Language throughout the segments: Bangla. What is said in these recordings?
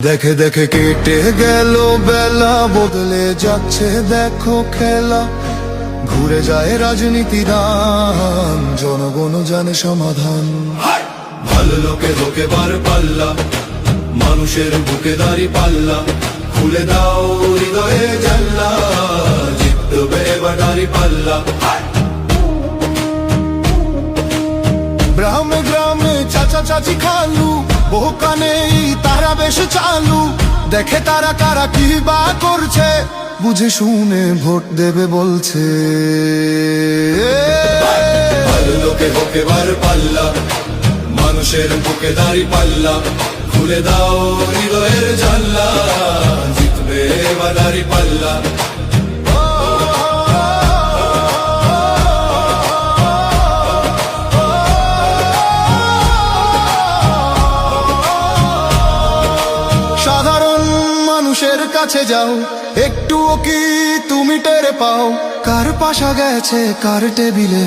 দেখে দেখে কেটে গেল বেলা, বদলে যাচ্ছে দেখো খেলা। ঘুরে যায় রাজনীতি রান, জনগণ জানে সমাধান। ভালো লোকে ধোকে বার পাল্লা, মানুষের বুকে দাঁড়ি পাল্লা। খুলে দাও হৃদয়ে জানলা, জিতবে এবার দাঁড়ি পাল্লা। গ্রামে গ্রামে চাচা চাচি খালু, বহু কানে তারা বেশ চালু। দেখে তারা কারা কি বা করছে, বুঝে শুনে ভোট দেবে বলছে। ভালো লোকে হোকে বার পাল্লা, মানুষের বুকে দাঁড়ি পাল্লা। খুলে দাও হৃদয়ের জানলা, জিতবে এবার দাঁড়ি পাল্লা। সাধারণ মানুষের কাছে যাও, একটুও কি তুমি টের পাও? কার পাশা গেছে কার টেবিলে,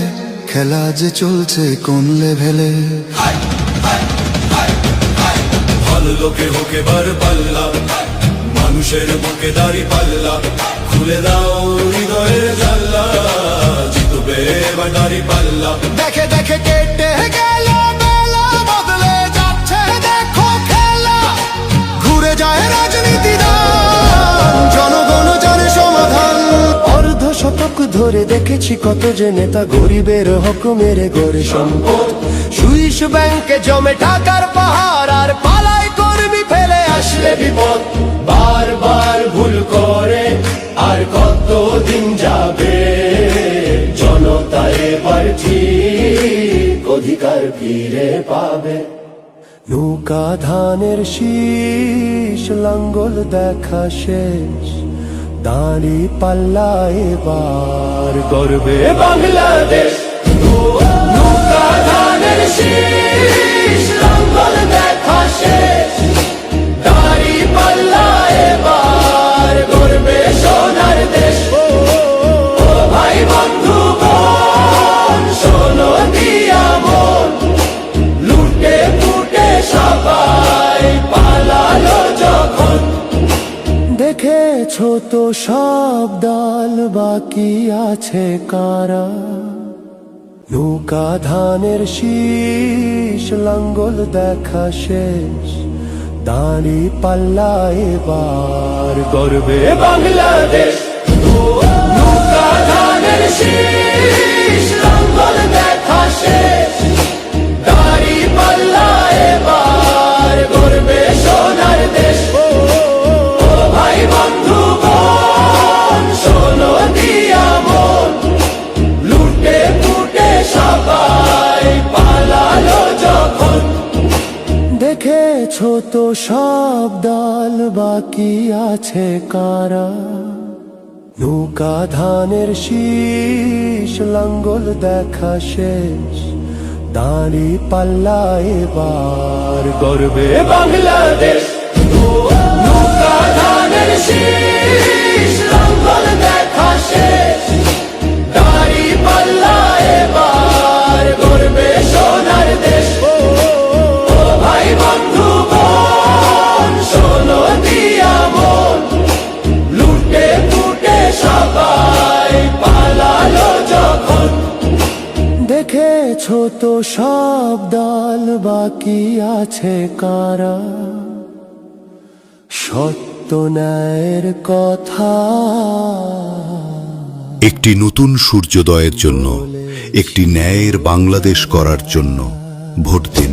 খেলা যে চলছে কোন লেভেলে। ভালো লোকে হোকে বার পাল্লা, মানুষের বুকে দাঁড়ি পাল্লা। খুলে দাও হৃদয়ের জানলা, জিতবে এবার দাঁড়ি পাল্লা। দেখে দেখে কেটে গেল বেলা, বদলে যাচ্ছে দেখো খেলা। ঘুরে যায় রাজনীতি রান, জনগণ জানে সমাধান। অর্ধ শতক ধরে দেখেছি কত যে নেতা গরিবের হক মেরে গড়ে সম্পদ। সুইস ব্যাংকে জমে টাকার পাহাড়, আর পালায় কর্মী ফেলে আসলে বিপদ। বারবার ভুল করে আর কতদিন যাবে, জনতা এবার ঠিক অধিকার ফিরে পাবে। নৌকা ধানের শীষ, লাঙ্গল দেখা শেষ, দাঁড়ি পাল্লা এবার গর্বে বাংলাদেশ। নৌকা ধানের শীষ, লাঙ্গল দেখা শেষ, দাঁড়ি পাল্লা এবার গর্বে সোনার দেশ। ও ভাই বন্ধু বোন, শোনো দিয়া মন, লুটে পুটে সবাই পালালো যখন। দেখেছো তো সব দল, বাকি আছে কারা? নৌকা ধানের শীষ, লাঙ্গল দেখা শেষ, দাঁড়ি পাল্লা এবার গর্বে বাংলাদেশ। নৌকা ধানের শীষ, লাঙ্গল দেখা শেষ, দাঁড়ি পাল্লা এবার গর্বে সোনার দেশ। ভাই বন্ধু বোন, শোনো দিয়া মন, লুটে পুটে সবাই পালালো যখন। দেখেছো তো সব দল, বাকি আছে কারা? নৌকা ধানের শীষ, লাঙ্গল দেখা শেষ, দাঁড়ি পাল্লা এবার গর্বে বাংলাদেশ। নৌকা ধানের শীষ, লাঙ্গল দেখা শেষ, দাঁড়ি পাল্লা এবার গর্বে সোনার দেশ। ভাই বন্ধু বোন, শোনো দিয়া মন, লুটে পুটে সবাই পালালো যখন। দেখেছো তো সব দল, বাকি আছে কারা? সত্য ন্যায়ের কথা। একটি নতুন সূর্যোদয়ের জন্য, একটি ন্যায়ের বাংলাদেশ করার জন্য ভোট দিন।